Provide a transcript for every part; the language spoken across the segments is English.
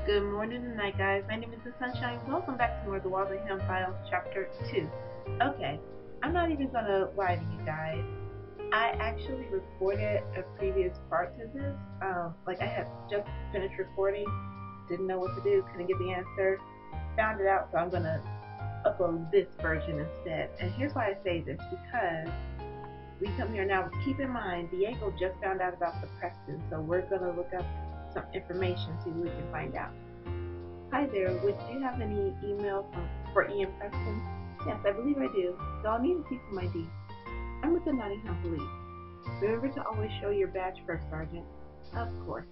Good morning and night, guys. My name is The Sunshine. Welcome back to more of the Walsingham Files, Chapter 2. Okay, I'm not even gonna lie to you guys. I actually recorded a previous part to this. I had just finished recording, didn't know what to do, couldn't get the answer, found it out, so I'm gonna upload this version instead. And here's why I say this, because we come here now. Keep in mind, Diego just found out about the Preston, so we're gonna look up some information, see what we can find out. Hi there, do you have any email for Ian Preston? Yes, I believe I do. So I'll need to see some ID. I'm with the Nottingham Police. Remember to always show your badge first, Sergeant. Of course.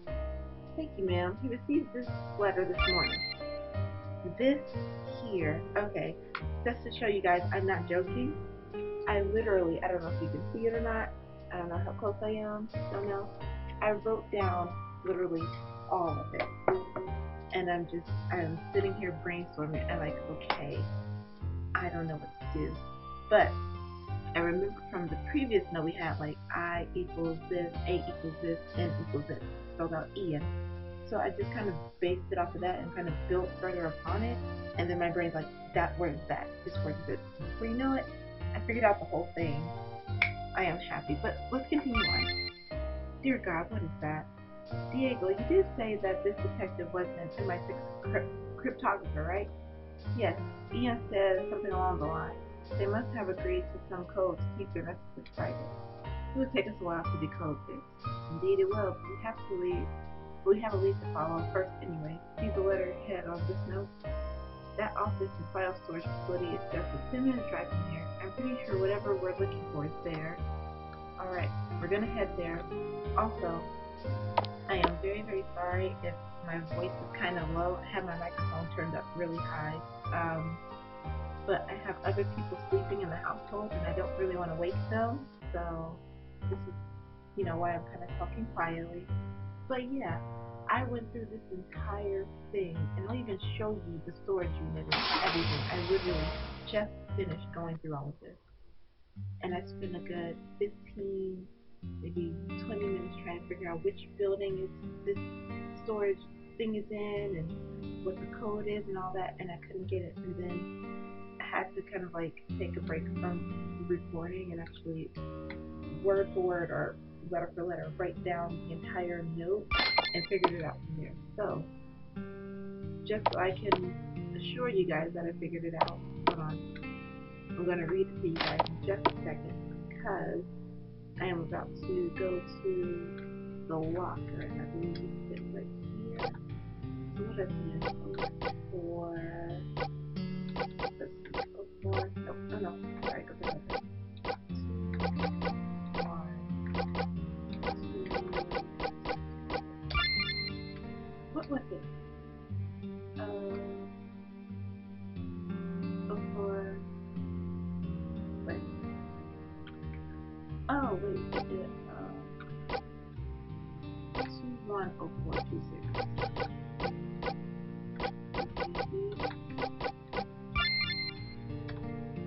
Thank you, ma'am. He received this letter this morning. This here, okay, just to show you guys, I'm not joking. I literally, I don't know if you can see it or not. I don't know how close I am. Don't know. I wrote down literally all of it. And I'm sitting here brainstorming. I'm like, okay, I don't know what to do. But I remember from the previous note we had, like, I equals this, A equals this, N equals this, spelled out Ian. So I just kind of based it off of that and kind of built further upon it. And then my brain's like, that word is that, this word is this. Well, you know what? I figured out the whole thing. I am happy, but let's continue on. Dear God, what is that? Diego, you did say that this detective was an MI6 cryptographer, right? Yes, Ian said something along the line. They must have agreed to some code to keep their messages private. It would take us a while to decode this. Indeed it will, but we have a lead to follow first anyway. See the letterhead on this note? That office and file storage facility is just a 10-minute drive from here. I'm pretty sure whatever we're looking for is there. Alright, we're gonna head there. Also, I am very, very sorry if my voice is kind of low. I have my microphone turned up really high. But I have other people sleeping in the household and I don't really want to wake them. So this is, why I'm kind of talking quietly. But yeah, I went through this entire thing and I'll even show you the storage unit and everything. I literally just finished going through all of this. And I spent a good 15, maybe 20 minutes trying to figure out which building this storage thing is in and what the code is and all that, and I couldn't get it. And then I had to kind of take a break from recording and actually word for word or letter for letter write down the entire note and figured it out from there. So just so I can assure you guys that I figured it out, hold on. I'm going to read it to you guys in just a second because I am about to go to the locker, and I believe it's right here. So what is it? Let's see, 04, no, sorry, go back. 2, 1, 2, what was it? 04, wait. Oh, wait, is it, 210426.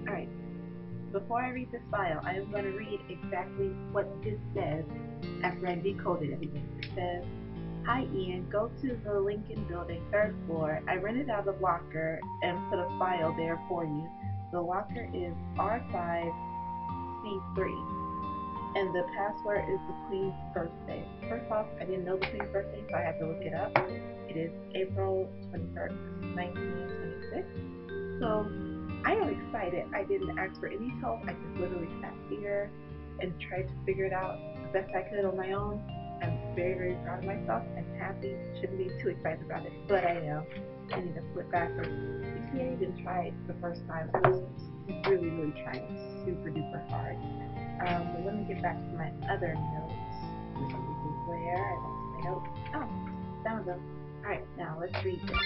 Alright, before I read this file, I am going to read exactly what this says after I decoded everything. It says, Hi Ian, go to the Lincoln Building, 3rd floor. I rented out a locker and put a file there for you. The locker is R5C3. And the password is the Queen's birthday. First off, I didn't know the Queen's birthday, so I had to look it up. It is April 21st, 1926. So I am excited. I didn't ask for any help. I just literally sat here and tried to figure it out the best I could on my own. I'm very, very proud of myself and happy. Shouldn't be too excited about it, but I am. I need to flip backwards. You see, I even tried the first time. I was really, really trying super duper hard. But let me get back to my other notes. Where I lost my notes. Oh, found them. Alright, now let's read this.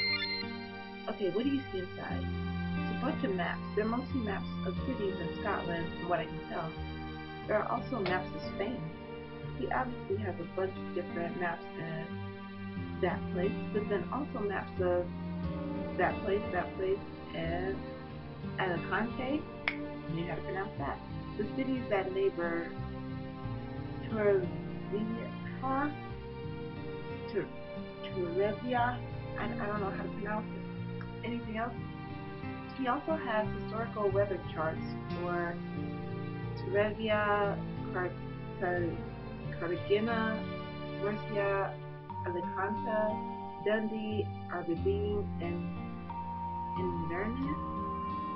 Okay, what do you see inside? It's a bunch of maps. They're mostly maps of cities in Scotland, from what I can tell. There are also maps of Spain. He obviously has a bunch of different maps in that place, but then also maps of that place, and Alicante. You know how to pronounce that. The cities that neighbor Torrevieja, I don't know how to pronounce it. Anything else? He also has historical weather charts for Torrevia, Cartagena, Murcia, Alicante, Dundee, Aberdeen, and Inverness.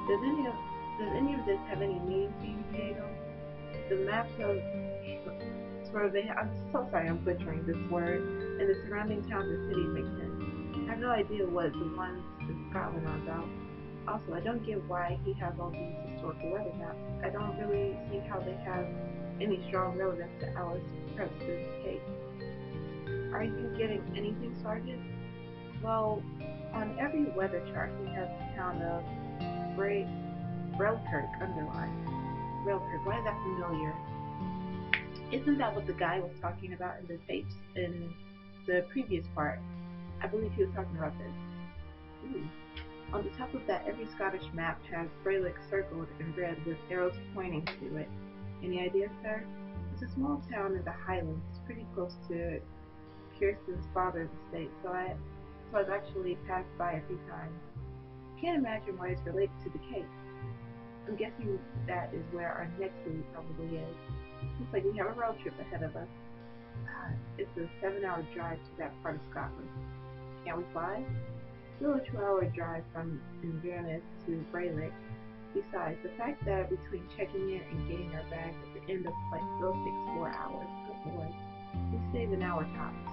Does any of does any of this have any meaning to you, Diego? The maps of Torrevieja, I'm so sorry I'm butchering this word, and the surrounding towns and cities make sense. I have no idea what the ones in Scotland are about. Also, I don't get why he has all these historical weather maps. I don't really see how they have any strong relevance to Alice Preston's case. Are you getting anything, Sergeant? Well, on every weather chart, he has the town of Bray, Brelkirk underlined. Brelkirk, why is that familiar? Isn't that what the guy was talking about in the tapes in the previous part? I believe he was talking about this. Ooh. On the top of that, every Scottish map has Braylick circled in red with arrows pointing to it. Any ideas, sir? It's a small town in the Highlands, pretty close to Kirsten's father's estate, so I've actually passed by a few times. Can't imagine why it's related to the case. I'm guessing that is where our next move probably is. Looks like we have a road trip ahead of us. God, it's a 7-hour drive to that part of Scotland. Can't we fly? Still a 2-hour drive from Inverness to Braylick. Besides, the fact that between checking in and getting our bags at the end of the flight still takes 4 hours. Good boy. We save an hour tops.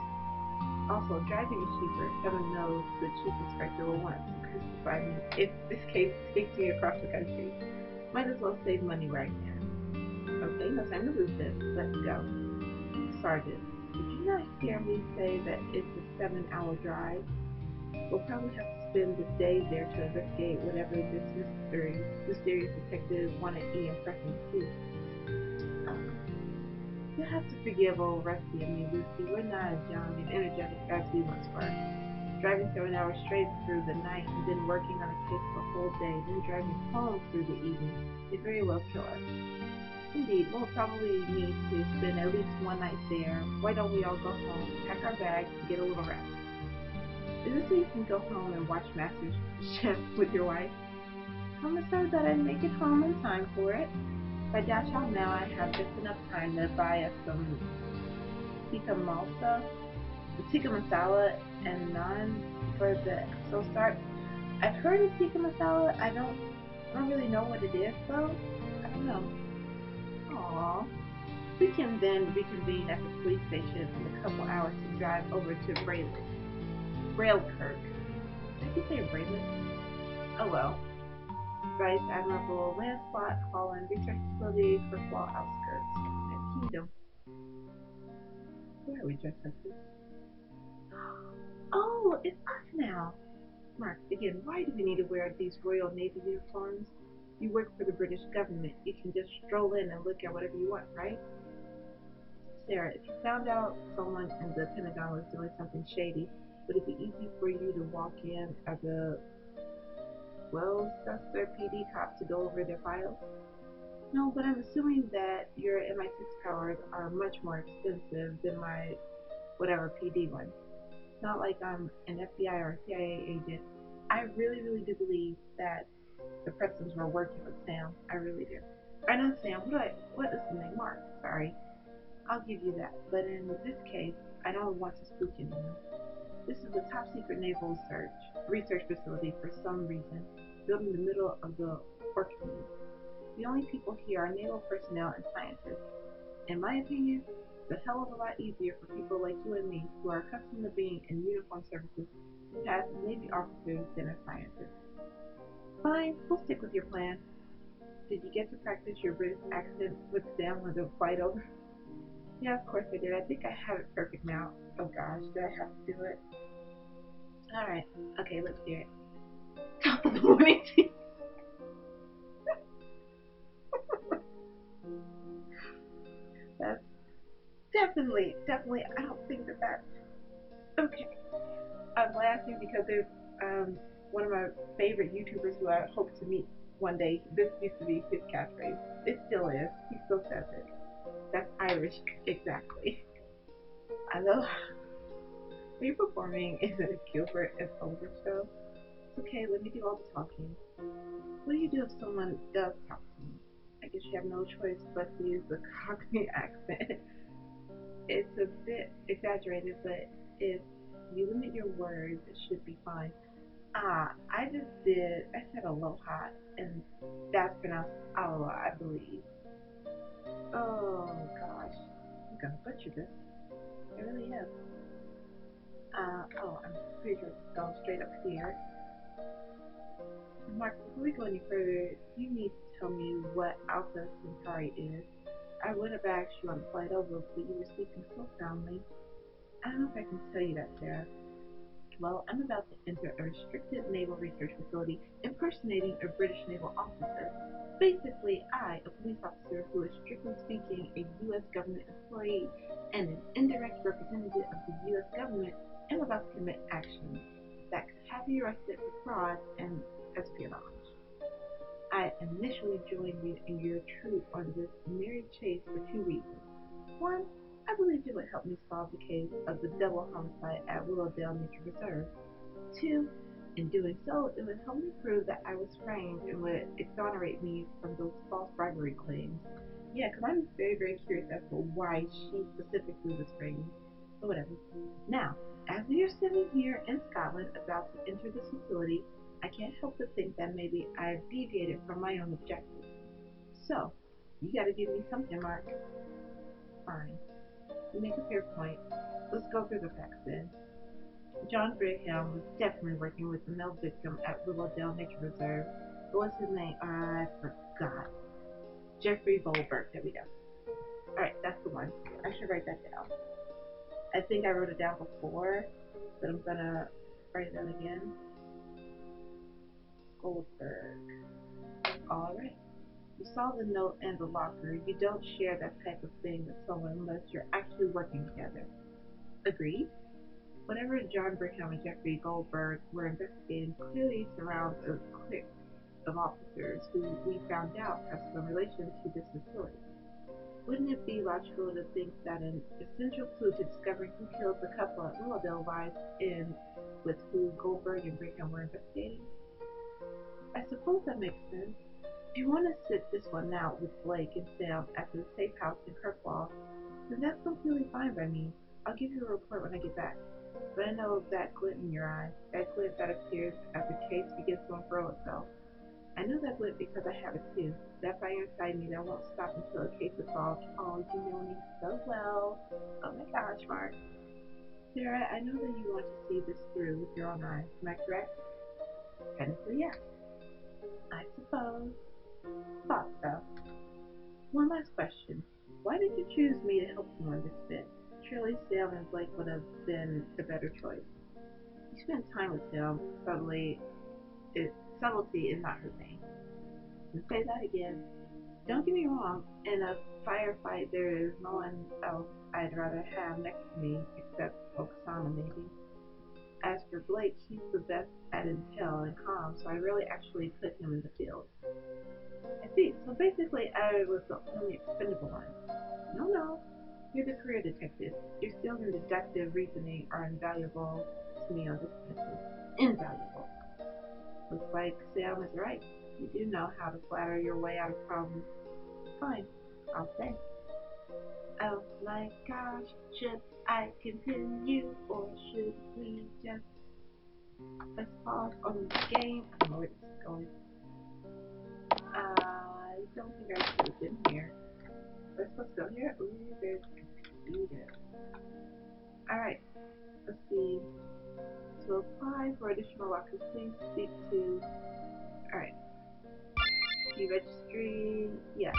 Also, driving is cheaper. Heaven knows the chief inspector will want to crucify me if this case takes me across the country. Might as well save money where I can. Okay, no time to lose this. Let's go. Sergeant, did you not hear me say that it's a 7-hour drive? We'll probably have to spend the day there to investigate whatever this mysterious detective wanted Ian Preston to see. Um, you'll have to forgive old Rusty and me, Lucy. We're not as young and energetic as we once were. Driving 7 hours straight through the night and then working on a case for a whole day, then driving home through the evening may very well kill us. Indeed, we'll probably need to spend at least one night there. Why don't we all go home, pack our bags, and get a little rest? Is this so you can go home and watch Master Chef with your wife? Promise her that I'd make it home in time for it. If I dash out now, I have just enough time to buy us some tikka malsa, tikka masala, and naan for the episode start. I've heard of tikka masala. I don't really know what it is though. I don't know. Aww. We can then reconvene at the police station in a couple hours to drive over to Brailkirk. Did you say Braylon? Oh well. Vice Admiral Lancelot Holland, research facility for small outskirts. United Kingdom. Where are we just like this? Oh, it's us now. Mark, again, why do we need to wear these Royal Navy uniforms? You work for the British government. You can just stroll in and look at whatever you want, right? Sarah, if you found out someone in the Pentagon was doing something shady, would it be easy for you to walk in as a Worcester PD cop to go over their files? No, but I'm assuming that your MI6 powers are much more expensive than my whatever PD one. It's not like I'm an FBI or CIA agent. I really, really do believe that the Pretzels were working with Sam. I really do. I know Sam. What is the name? Mark. Sorry. I'll give you that. But in this case, I don't want to spook anyone. This is a top secret naval research facility for some reason, built in the middle of the Orkneys. The only people here are naval personnel and scientists. In my opinion, it's a hell of a lot easier for people like you and me, who are accustomed to being in uniformed services, to pass as Navy officers than as scientists. Fine, we'll stick with your plan. Did you get to practice your British accent with Sam when the flight over? Yeah, of course I did. I think I have it perfect now. Oh gosh, do I have to do it? Alright, okay, let's hear it. Top of the morning tea. That's definitely, I don't think that's okay. I'm laughing because there's one of my favorite YouTubers who I hope to meet one day. This used to be his catchphrase. It still is. He still says it. That's Irish, exactly. I love. Are you performing in a Gilbert and Sullivan show? It's okay, let me do all the talking. What do you do if someone does talk to you? I guess you have no choice but to use the Cockney accent. It's a bit exaggerated, but if you limit your words, it should be fine. I said aloha, and that's pronounced aloha, I believe. Oh gosh, I'm gonna butcher this. It really is. I'm pretty sure it's going straight up here. Mark, before we go any further, you need to tell me what Alpha Centauri is. I would have asked you on the flight over, but you were sleeping so soundly. I don't know if I can tell you that, Sarah. Well, I'm about to enter a restricted naval research facility impersonating a British naval officer. Basically, a police officer who is strictly speaking a U.S. government employee and an indirect representative of the U.S. government, am about to commit actions that could have you arrested for fraud and espionage. I initially joined you in your troop on this merry chase for two reasons. One, I believed it would help me solve the case of the double homicide at Willowdale Nature Reserve. Two, in doing so, it would help me prove that I was framed and would exonerate me from those false bribery claims. Yeah, because I'm very, very curious as to why she specifically was framed. But whatever. Now, as we are sitting here in Scotland about to enter this facility, I can't help but think that maybe I've deviated from my own objectives. So, you gotta give me something, Mark. Fine. You make a fair point. Let's go through the facts then. John Brigham was definitely working with the male victim at Willowdale Nature Reserve. What was his name? I forgot. Jeffrey Goldberg. There we go. Alright, that's the one. I should write that down. I think I wrote it down before, but I'm gonna write it down again. Goldberg. Alright. You saw the note and the locker. You don't share that type of thing with someone unless you're actually working together. Agreed? Whatever John Brigham and Jeffrey Goldberg were investigating clearly surrounds a clique of officers who we found out have some relation to this facility. Wouldn't it be logical to think that an essential clue to discovering who killed the couple at Willowdale lies in with who Goldberg and Brigham were investigating? I suppose that makes sense. If you want to sit this one out with Blake and Sam at the safe house in Kirkwall, then that's completely fine by me. I'll give you a report when I get back. But I know that glint in your eye, that glint that appears as the case begins to unfurl itself. I know that glint because I have it too. That fire inside me that won't stop until a case is solved. Oh, you know me so well. Oh my gosh, Mark. Sarah, I know that you want to see this through with your own eyes. Am I correct? Technically, yes. I suppose. Thought so. One last question. Why did you choose me to help you on this bit? Surely Sam and Blake would have been the better choice. You spent time with him. Subtlety is not her thing. And say that again. Don't get me wrong. In a firefight, there is no one else I'd rather have next to me except Oksana, maybe. As for Blake, he's the best at intel and comms, so I really actually put him in the field. I see. So basically, I was the only expendable one. No, no. You're the career detective. Your skills in deductive reasoning are invaluable to me on this mission. Invaluable. Looks like Sam is right. You do know how to flatter your way out of problems. Fine, I'll say. Oh my gosh, should I continue or should we just let's pause on the game? I don't know where this is going. I don't think I should have been here. We're supposed to go here? Ooh, there's a computer. Alright, let's see. To apply for additional lockers, please speak to. Alright, deregistry. Yeah.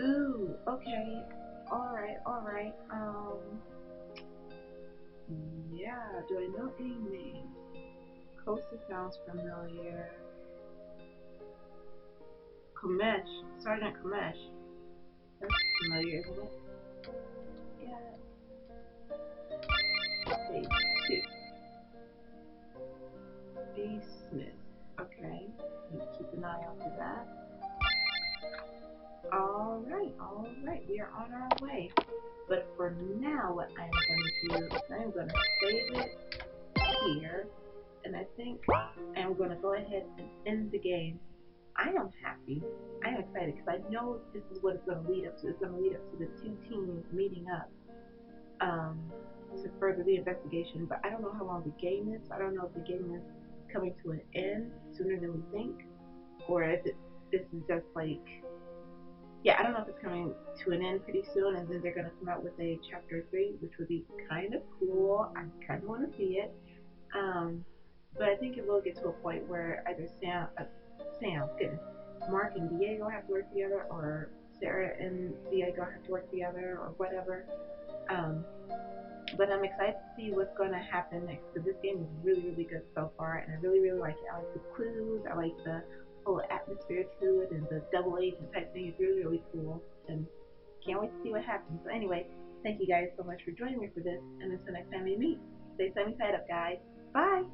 Ooh, okay. Alright, alright. Yeah, do I know any names? Costa sounds familiar. Kamesh, Sergeant Kamesh. That's familiar, isn't it? Yeah. Page 2. B. Smith. Okay. Keep an eye out for that. All right, we are on our way. But for now, what I'm going to do is I'm going to save it here, and I think I'm going to go ahead and end the game. I am happy. I am excited because I know this is what it's going to lead up to. It's going to lead up to the two teams meeting up um, to further the investigation. But I don't know how long the game is. I don't know if the game is coming to an end sooner than we think, or if this is just like, yeah, I don't know if it's coming to an end pretty soon, and then they're going to come out with a chapter 3, which would be kind of cool. I kind of want to see it. Um, but I think it will get to a point where either goodness, Mark and Diego have to work together, or Sarah and Diego have to work together, or whatever. Um, but I'm excited to see what's going to happen next because this game is really, really good so far, and I really, really like it. I like the clues, I like the whole atmosphere to it, and the double agent type thing is really, really cool. And can't wait to see what happens. So anyway, thank you guys so much for joining me for this, and until next time we meet, stay sunny side up, guys. Bye.